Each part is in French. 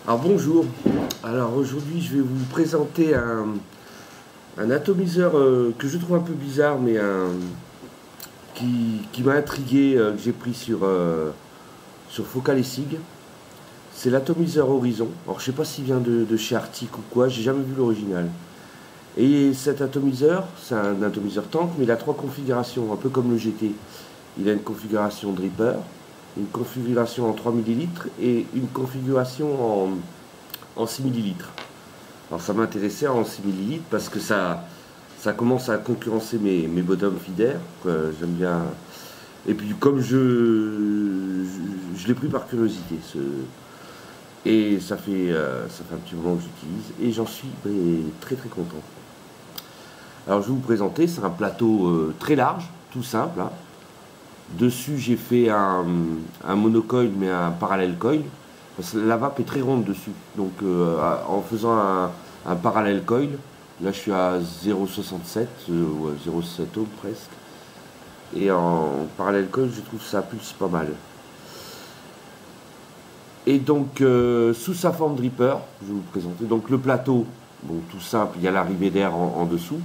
Alors bonjour, alors aujourd'hui je vais vous présenter un atomiseur que je trouve un peu bizarre mais qui m'a intrigué, que j'ai pris sur Focal et Sig. C'est l'atomiseur Horizon. Alors je sais pas s'il vient de chez Arctic ou quoi, j'ai jamais vu l'original. Et cet atomiseur, c'est un atomiseur tank mais il a trois configurations, un peu comme le GT. Il a une configuration dripper, une configuration en 3 millilitres et une configuration en 6 millilitres. Alors ça m'intéressait en 6 millilitres parce que ça commence à concurrencer mes bottom feeders. J'aime bien. Et puis comme je l'ai pris par curiosité. Et ça fait un petit moment que j'utilise et j'en suis très très content. Alors je vais vous présenter, c'est un plateau très large, tout simple. Hein. Dessus, j'ai fait un monocoil, mais un parallèle coil. Parce que la vape est très ronde dessus. Donc, en faisant un parallèle coil, là, je suis à 0,67, 0,7 ohms presque. Et en parallèle coil, je trouve que ça pulse pas mal. Et donc, sous sa forme dripper, je vais vous présenter. Donc, le plateau, bon, tout simple, il y a l'arrivée d'air en dessous.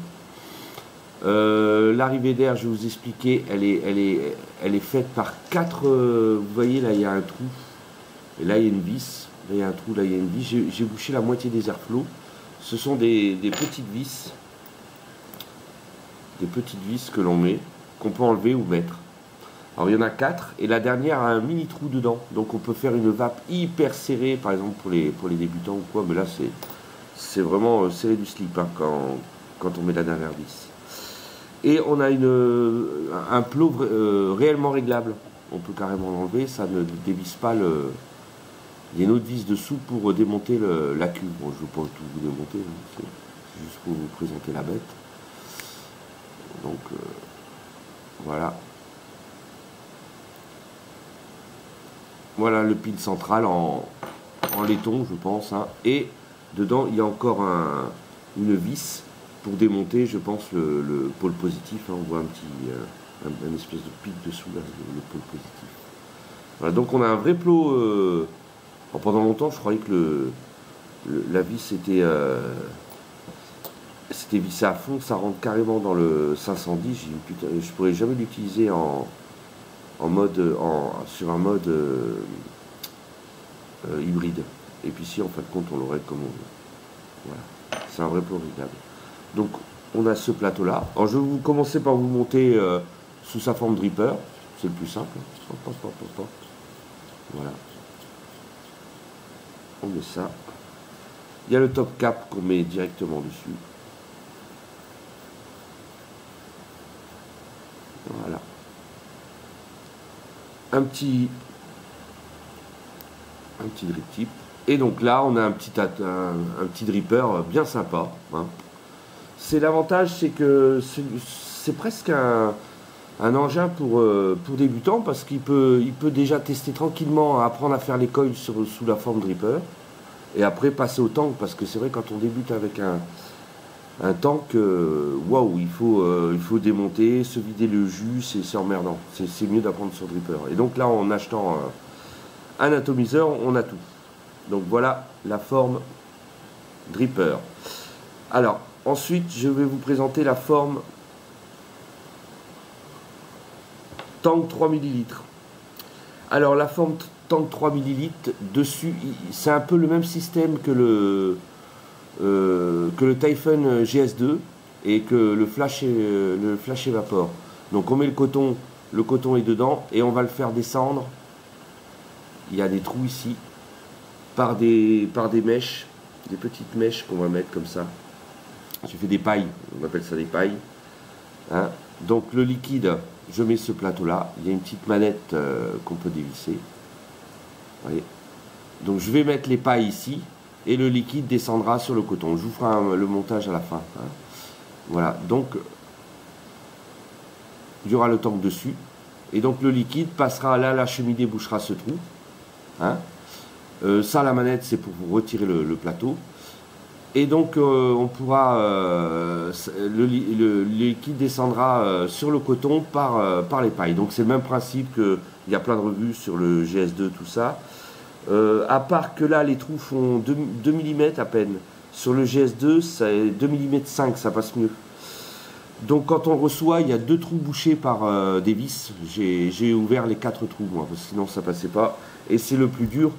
L'arrivée d'air, je vais vous expliquer, elle est faite par 4. Vous voyez, là, il y a un trou. Et là, il y a une vis. Là, il y a un trou, là, il y a une vis. J'ai bouché la moitié des airflows. Ce sont des petites vis. Des petites vis que l'on met, qu'on peut enlever ou mettre. Alors, il y en a 4. Et la dernière a un mini trou dedans. Donc, on peut faire une vape hyper serrée, par exemple, pour les débutants ou quoi. Mais là, c'est vraiment serré du slip hein, quand on met la dernière vis. Et on a un plot réellement réglable. On peut carrément l'enlever, ça ne dévisse pas le. Il y a une autre vis dessous pour démonter la cuve. Bon, je ne veux pas tout vous démonter, hein, c'est juste pour vous présenter la bête. Donc, voilà. Voilà le pin central en laiton, je pense. Hein. Et dedans, il y a encore une vis pour démonter, je pense, le pôle positif. Hein. On voit un espèce de pic dessous, là, le pôle positif. Voilà, donc on a un vrai plot. Pendant longtemps, je croyais que la vis était vissée à fond, ça rentre carrément dans le 510. J'ai dit, putain, je pourrais jamais l'utiliser sur un mode hybride. Et puis si, en fin de compte, on l'aurait comme on veut. Voilà, c'est un vrai plot réglable. Donc, on a ce plateau-là. Alors, je vais vous commencer par vous monter sous sa forme dripper. C'est le plus simple. Voilà. On met ça. Il y a le top cap qu'on met directement dessus. Voilà. Un petit drip tip. Et donc là, on a un petit dripper bien sympa. Hein. C'est l'avantage, c'est que c'est presque un engin pour débutants parce qu'il peut déjà tester tranquillement, apprendre à faire les coils sous la forme dripper et après passer au tank parce que c'est vrai quand on débute avec un tank, waouh, il faut démonter, se vider le jus, c'est emmerdant. C'est mieux d'apprendre sur dripper. Et donc là, en achetant un atomiseur, on a tout. Donc voilà la forme dripper. Alors, ensuite, je vais vous présenter la forme tank 3 ml. Alors, la forme tank 3 ml, dessus, c'est un peu le même système que le Typhon GS2 et que le Flash Evapor. Donc, on met le coton est dedans et on va le faire descendre. Il y a des trous ici par des mèches, des petites mèches qu'on va mettre comme ça. J'ai fait des pailles, on appelle ça des pailles. Hein. Donc le liquide, je mets ce plateau-là. Il y a une petite manette qu'on peut dévisser. Voyez. Donc je vais mettre les pailles ici et le liquide descendra sur le coton. Je vous ferai le montage à la fin. Hein. Voilà, donc il y aura le tank dessus. Et donc le liquide passera là, la cheminée bouchera ce trou. Hein. Ça, la manette, c'est pour vous retirer le plateau. Et donc, on pourra. Le liquide descendra sur le coton par les pailles. Donc, c'est le même principe qu'il y a plein de revues sur le GS2, tout ça. À part que là, les trous font 2 mm à peine. Sur le GS2, c'est 2 mm 5, ça passe mieux. Donc quand on reçoit, il y a 2 trous bouchés par des vis. J'ai ouvert les 4 trous, moi, parce que sinon ça passait pas. Et c'est le plus dur.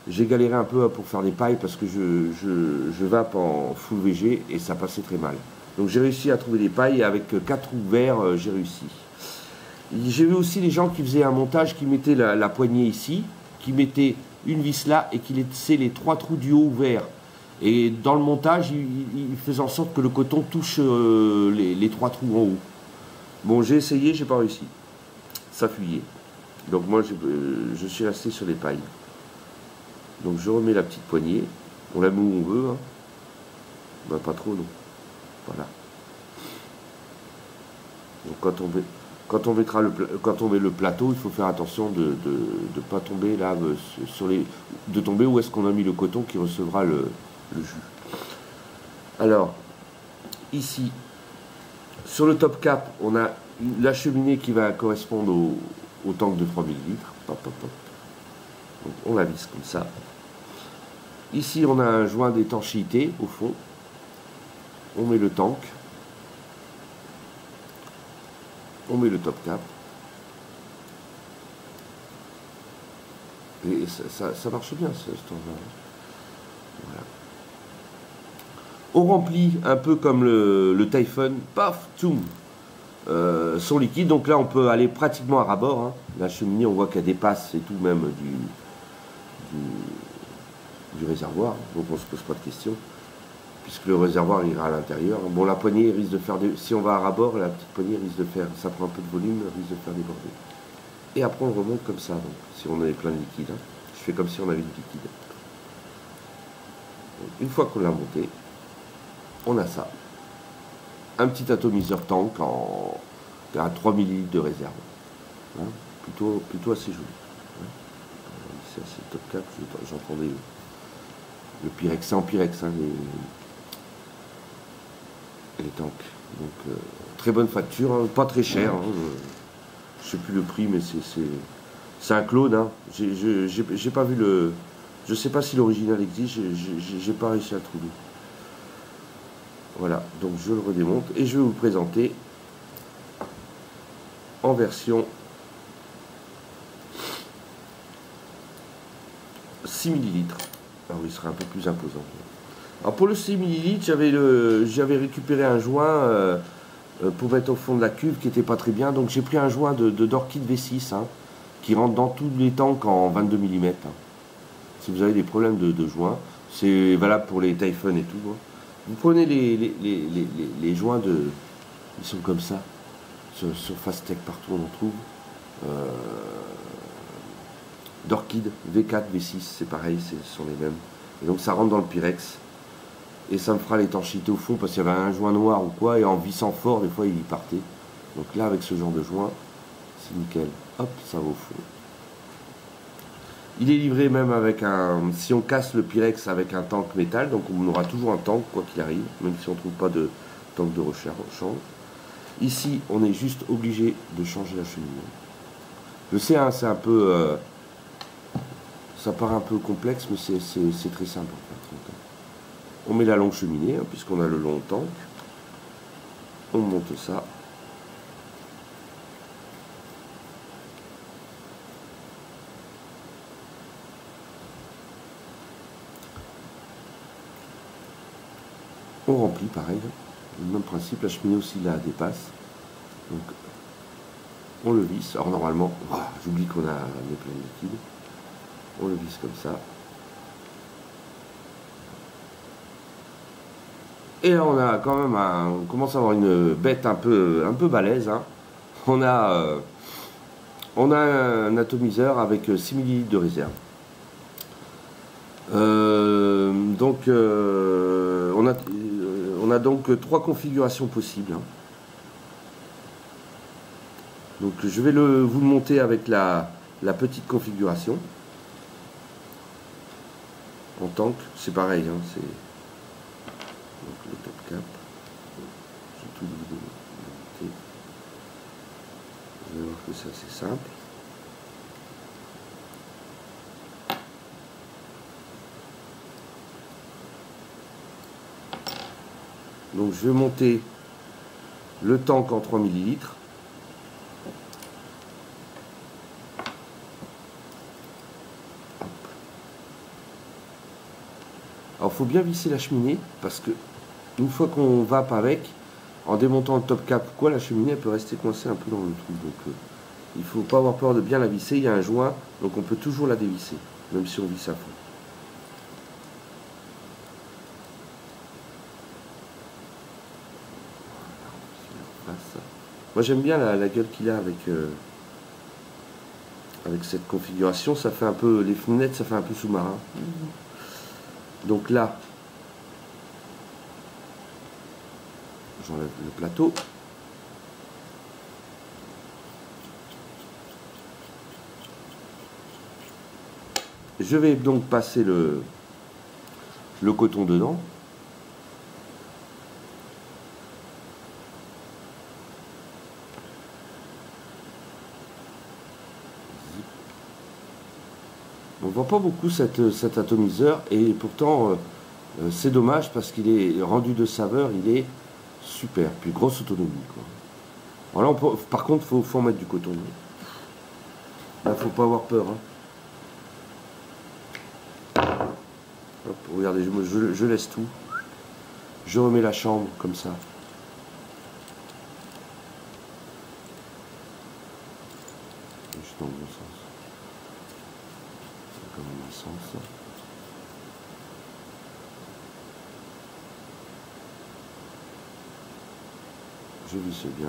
J'ai galéré un peu pour faire des pailles parce que je vape en full VG et ça passait très mal. Donc j'ai réussi à trouver des pailles et avec 4 trous verts, j'ai réussi. J'ai vu aussi les gens qui faisaient un montage qui mettaient la poignée ici, qui mettaient une vis là et qui laissaient les 3 trous du haut ouverts. Et dans le montage, il faisait en sorte que le coton touche les 3 trous en haut. Bon, j'ai essayé, j'ai pas réussi. Ça fuyait. Donc moi, je suis resté sur les pailles. Donc je remets la petite poignée. On la met où on veut. Hein. Ben, pas trop, non. Voilà. Donc quand on met le plateau, il faut faire attention de ne pas tomber là de tomber où est-ce qu'on a mis le coton qui recevra le jus. Alors, ici, sur le top cap, on a la cheminée qui va correspondre au tank de 3000 litres. Pop, pop, pop. Donc, on la visse comme ça. Ici, on a un joint d'étanchéité au fond. On met le tank. On met le top cap. Et ça marche bien, ce temps-là. Voilà. On remplit un peu comme le Typhon, paf, tchoum, son liquide. Donc là, on peut aller pratiquement à ras-bord. Hein. La cheminée, on voit qu'elle dépasse et tout même du réservoir. Donc on ne se pose pas de questions, puisque le réservoir ira à l'intérieur. Bon, la poignée risque de faire si on va à ras-bord, la petite poignée risque de faire, ça prend un peu de volume, risque de faire déborder. Et après, on remonte comme ça, donc, si on avait plein de liquide. Hein. Je fais comme si on avait du liquide. Donc, une fois qu'on l'a monté, on a ça. Un petit atomiseur tank à 3 ml de réserve. Hein, plutôt assez joli. Hein. C'est assez top cap, j'entendais le Pyrex, c'est en Pyrex, hein, les tanks. Donc très bonne facture, hein, pas très cher. Hein, je sais plus le prix, mais c'est un clone. Hein. J'ai pas vu le. Je sais pas si l'original existe, j'ai pas réussi à le trouver. Voilà, donc je le redémonte et je vais vous présenter en version 6 ml. Alors il sera un peu plus imposant. Alors pour le 6 ml, j'avais récupéré un joint pour mettre au fond de la cuve qui n'était pas très bien. Donc j'ai pris un joint d'Orchid V6 hein, qui rentre dans tous les tanks en 22 mm. Hein. Si vous avez des problèmes de joints, c'est valable pour les Typhon et tout. Hein. Vous prenez les joints ils sont comme ça. Sur Fastech partout on en trouve. D'Orchid V4, V6, c'est pareil, ce sont les mêmes. Et donc ça rentre dans le Pyrex. Et ça me fera l'étanchéité au fond parce qu'il y avait un joint noir ou quoi. Et en vissant fort, des fois il y partait. Donc là, avec ce genre de joint, c'est nickel. Hop, ça va au fond. Il est livré même avec si on casse le Pyrex avec un tank métal, donc on aura toujours un tank quoi qu'il arrive, même si on ne trouve pas de tank de rechange. Ici, on est juste obligé de changer la cheminée. Je sais, hein, c'est un peu... ça paraît un peu complexe, mais c'est très simple en fait. On met la longue cheminée, hein, puisqu'on a le long tank. On monte ça. On remplit pareil, le même principe, la cheminée aussi la dépasse. Donc on le visse. Alors normalement, voilà, j'oublie qu'on a mis plein de liquide. On le visse comme ça. Et là on a quand même on commence à avoir une bête un peu balèze. Hein. On a un atomiseur avec 6 ml de réserve. On a donc 3 configurations possibles. Hein. Donc je vais vous le monter avec la petite configuration. En tank, c'est pareil. Hein, c'est donc le top cap. J'ai tout monté. Vous allez voir que c'est assez simple. Donc je vais monter le tank en 3 ml. Alors il faut bien visser la cheminée parce que une fois qu'on vape avec, en démontant le top cap, quoi, la cheminée elle peut rester coincée un peu dans le trou. Donc il ne faut pas avoir peur de bien la visser. Il y a un joint, donc on peut toujours la dévisser, même si on visse à fond. Moi j'aime bien la gueule qu'il a avec cette configuration. Ça fait un peu, les fenêtres, ça fait un peu sous-marin. Donc là, j'enlève le plateau. Je vais donc passer le coton dedans. On ne voit pas beaucoup cet atomiseur et pourtant c'est dommage parce qu'il est rendu de saveur, il est super. Puis grosse autonomie, quoi. Alors là, par contre, faut en mettre du coton. Là, faut pas avoir peur. Hein. Hop, regardez, je laisse tout. Je remets la chambre comme ça. Juste dans le bon sens. C'est quand même un sens. Je visse bien.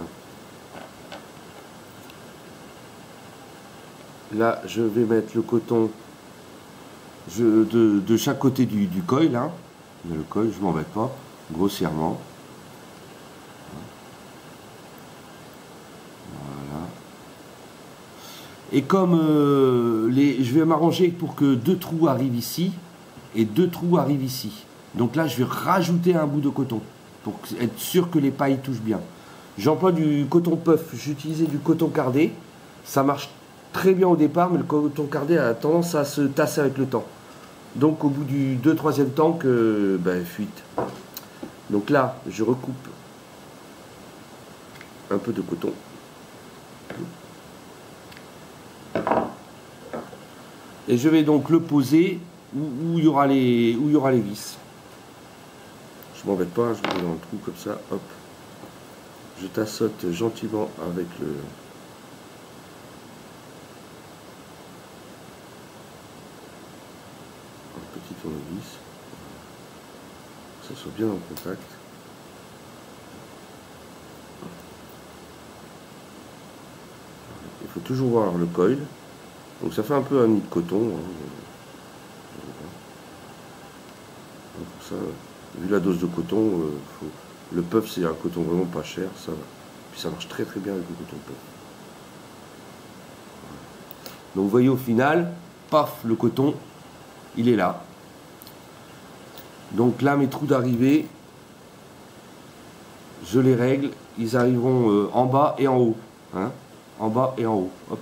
Là, je vais mettre le coton de chaque côté du coil. Hein. Le coil, je ne m'embête pas, grossièrement. Voilà. Et comme je vais m'arranger pour que 2 trous arrivent ici et 2 trous arrivent ici. Donc là, je vais rajouter un bout de coton pour être sûr que les pailles touchent bien. J'emploie du coton puff, j'utilisais du coton cardé. Ça marche très bien au départ, mais le coton cardé a tendance à se tasser avec le temps. Donc au bout du 2-3e tank, fuite. Donc là, je recoupe un peu de coton. Et je vais donc le poser où il y aura les vis. Je m'embête pas, je le mets dans le trou comme ça, hop. Je tassote gentiment avec le petit tournevis, que ça soit bien en contact. Il faut toujours voir le coil. Donc ça fait un peu un nid de coton. Hein. Pour ça, vu la dose de coton, le puff c'est un coton vraiment pas cher, ça va. Puis ça marche très très bien avec le coton puff. Donc vous voyez au final, paf, le coton, il est là. Donc là mes trous d'arrivée, je les règle, ils arriveront en bas et en haut. Hein, en bas et en haut. Hop.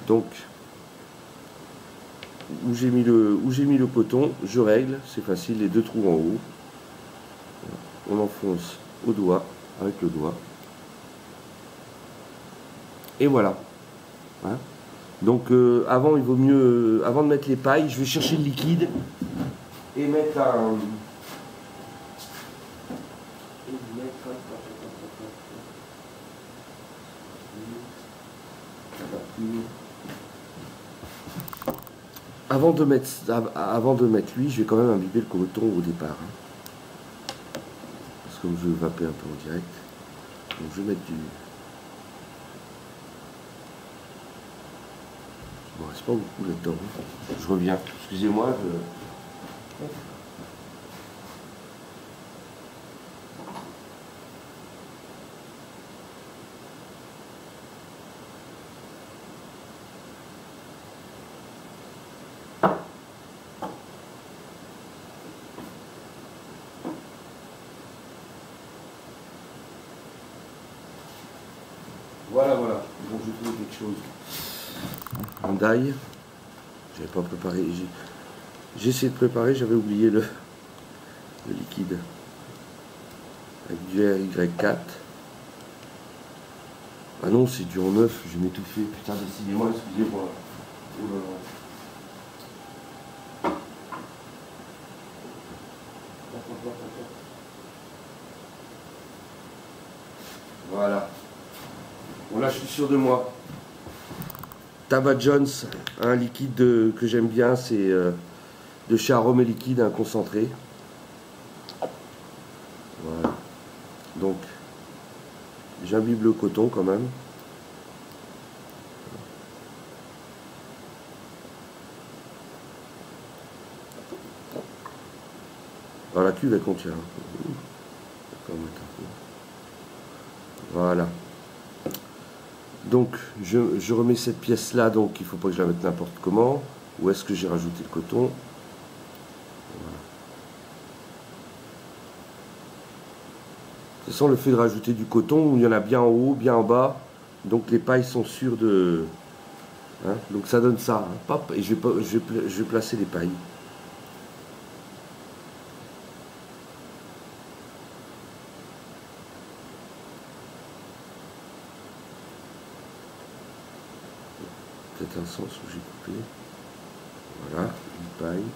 Donc où j'ai mis le coton, je règle, c'est facile, les 2 trous en haut. On enfonce au doigt, avec le doigt. Et voilà. Hein, donc avant, il vaut mieux, avant de mettre les pailles, je vais chercher le liquide et mettre un... Avant de mettre lui, je vais quand même imbiber le coton au départ. Hein. Parce que comme je vais vaper un peu en direct, donc je vais mettre du... Il ne reste pas beaucoup là-dedans. Je reviens. Excusez-moi. Voilà. Donc j'ai trouvé quelque chose. Un die. J'avais pas préparé. J'ai essayé de préparer, j'avais oublié le liquide. Avec du RY4. Ah non, c'est du en neuf, je vais m'étouffer. Putain, décidément, excusez-moi. Oh là là. Voilà. Bon là je suis sûr de moi. Tabac Jones, un liquide que j'aime bien, c'est de chez Arôme et Liquide, un concentré. Voilà. Donc j'imbibe le coton quand même. Alors la cuve elle contient. Voilà. Donc je remets cette pièce là, donc il ne faut pas que je la mette n'importe comment. Où est-ce que j'ai rajouté le coton? Voilà. De toute façon, le fait de rajouter du coton, il y en a bien en haut, bien en bas. Donc les pailles sont sûres de... Hein, donc ça donne ça. Hein, pop, et je vais placer les pailles. Peut-être un sens où j'ai coupé. Voilà, une paille.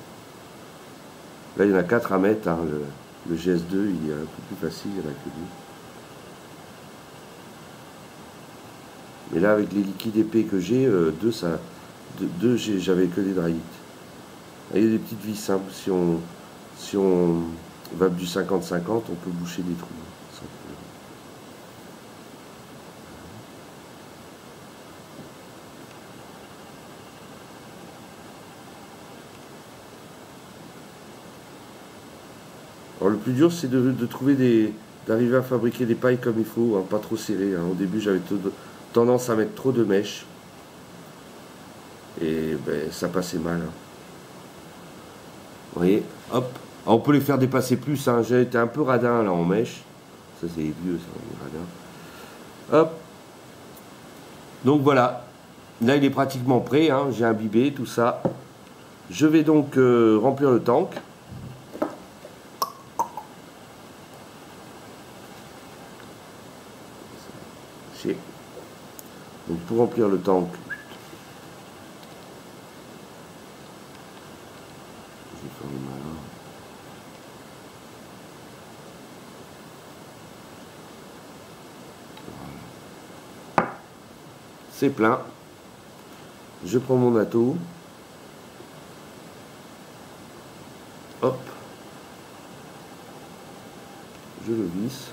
Là, il y en a 4 à mettre. Hein, le GS2, il est un peu plus facile, il n'y en a que 2. Mais là, avec les liquides épais que j'ai, j'avais que des dry heat. Il y a des petites vis simples. Si on va du 50-50, on peut boucher des trous. Sans problème. Alors, le plus dur, c'est de trouver d'arriver à fabriquer des pailles comme il faut, hein, pas trop serrées. Hein. Au début, j'avais tendance à mettre trop de mèches. Et ben, ça passait mal. Hein. Vous voyez, hop. Alors, on peut les faire dépasser plus. Hein. J'ai été un peu radin là en mèche. Ça, c'est vieux, ça, on est radin. Hop. Donc voilà. Là, il est pratiquement prêt. Hein. J'ai imbibé tout ça. Je vais donc remplir le tank. Donc pour remplir le tank, je vais faire le malin. Voilà. C'est plein. Je prends mon atto. Hop. Je le visse.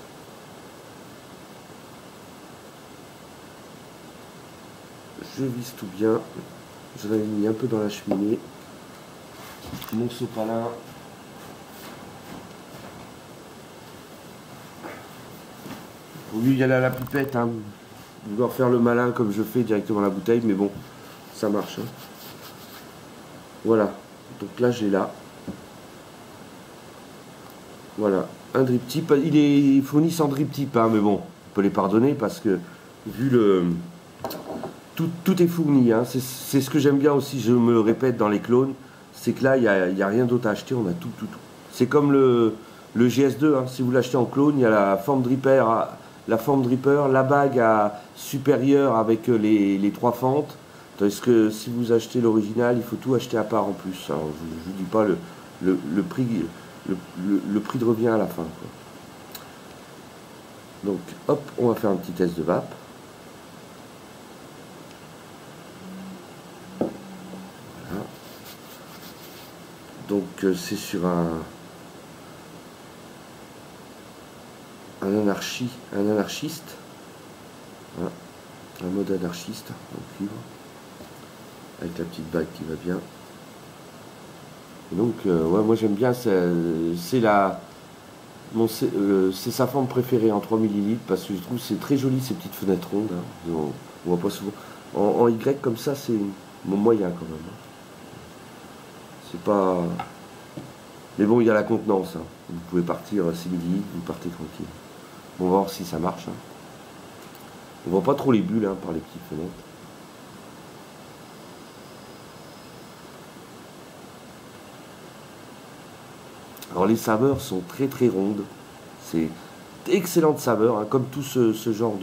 Je visse tout bien. Je l'aligne un peu dans la cheminée. Mon sopalin. Faut mieux y aller à la pipette. Hein. Vouloir faire le malin comme je fais directement à la bouteille. Mais bon, ça marche. Hein. Voilà. Donc là, j'ai là. Voilà. Un drip tip. Il est fourni sans drip tip. Hein, mais bon, on peut les pardonner parce que vu le... Tout est fourni, hein. C'est ce que j'aime bien aussi, je me le répète dans les clones, c'est que là, il n'y a rien d'autre à acheter, on a tout. C'est comme le GS2, hein. Si vous l'achetez en clone, il y a la forme dripper, la bague supérieure avec les 3 fentes, tandis que si vous achetez l'original, il faut tout acheter à part en plus. Alors, je ne vous dis pas le prix, le prix de revient à la fin, quoi. Donc, hop, on va faire un petit test de vape. Donc c'est sur un anarchiste, voilà, un mode anarchiste en cuivre, avec la petite bague qui va bien. Et donc ouais, moi j'aime bien, c'est sa forme préférée en 3 ml parce que je trouve c'est très joli ces petites fenêtres rondes. Hein. On voit pas souvent. En Y comme ça, c'est mon moyen quand même. Hein. C'est pas... Mais bon, il y a la contenance. Hein. Vous pouvez partir 6 ml, vous partez tranquille. On va voir si ça marche. Hein. On voit pas trop les bulles hein, par les petites fenêtres. Alors les saveurs sont très très rondes. C'est excellente saveur, hein, comme tout ce genre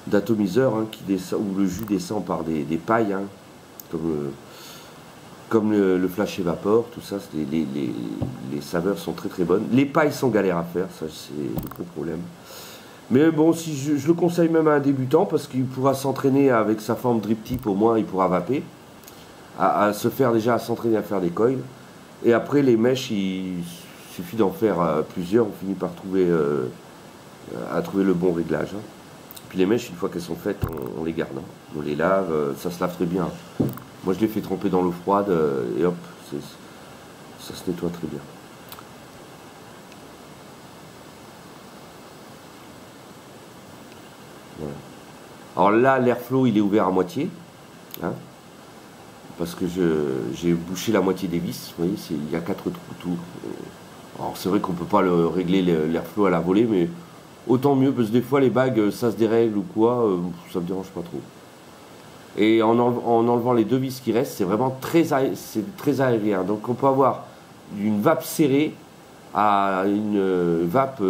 d'atomiseur, hein, où le jus descend par des pailles, hein, comme le flash évapore, tout ça, les saveurs sont très très bonnes. Les pailles sont galères à faire, ça c'est le gros problème. Mais bon, si je le conseille même à un débutant parce qu'il pourra s'entraîner avec sa forme drip tip, au moins il pourra vaper, à se faire déjà, à s'entraîner à faire des coils. Et après les mèches, il suffit d'en faire plusieurs, on finit par trouver le bon réglage, hein. Puis les mèches, une fois qu'elles sont faites, on les garde, hein. On les lave, ça se lave très bien. Moi je les fais tremper dans l'eau froide et hop, ça se nettoie très bien. Voilà. Alors là, l'airflow il est ouvert à moitié, hein, parce que j'ai bouché la moitié des vis. Vous voyez, il y a 4 trous autour. Alors c'est vrai qu'on peut pas régler l'airflow à la volée, mais autant mieux, parce que des fois les bagues ça se dérègle ou quoi, ça me dérange pas trop. Et en enlevant les 2 vis qui restent, c'est vraiment très aérien. Donc on peut avoir une vape serrée à une vape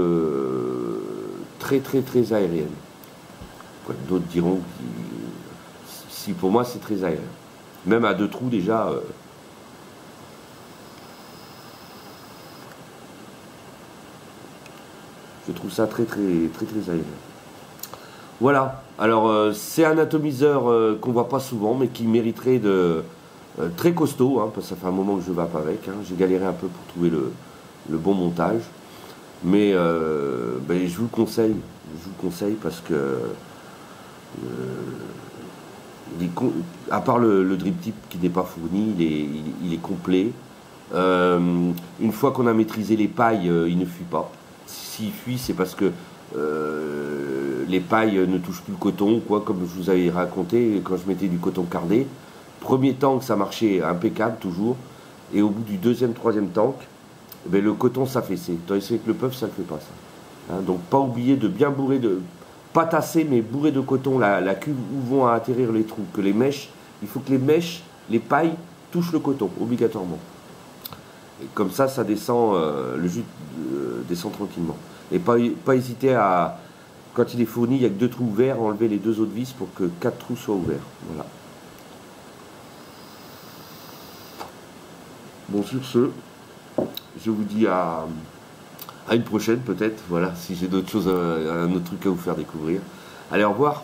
très très très aérienne. D'autres diront si pour moi c'est très aérien. Même à 2 trous déjà. Je trouve ça très très très très aérien. Voilà. Alors c'est un atomiseur qu'on voit pas souvent, mais qui mériterait de très costaud, hein, parce que ça fait un moment que je vape avec, hein. J'ai galéré un peu pour trouver le bon montage, mais ben, je vous le conseille parce que à part le drip tip qui n'est pas fourni, il est complet. Une fois qu'on a maîtrisé les pailles, il ne fuit pas. S'il fuit, c'est parce que les pailles ne touchent plus le coton, quoi, comme je vous avais raconté quand je mettais du coton cardé. Premier tank, ça marchait impeccable toujours, et au bout du deuxième, troisième tank, ben, le coton s'affaissait. Tandis qu'avec le puff, ça ne le fait pas ça. Hein, donc pas oublier de bien bourrer, pas tasser, mais bourrer de coton la cuve où vont atterrir les trous. Que les mèches, il faut que les mèches, les pailles touchent le coton obligatoirement. Et comme ça descend, le jus descend tranquillement. Et pas hésiter à, quand il est fourni, il n'y a que 2 trous ouverts, enlever les 2 autres vis pour que 4 trous soient ouverts. Voilà. Bon, sur ce, je vous dis à une prochaine peut-être, voilà, si j'ai d'autres choses, un autre truc à vous faire découvrir. Allez, au revoir.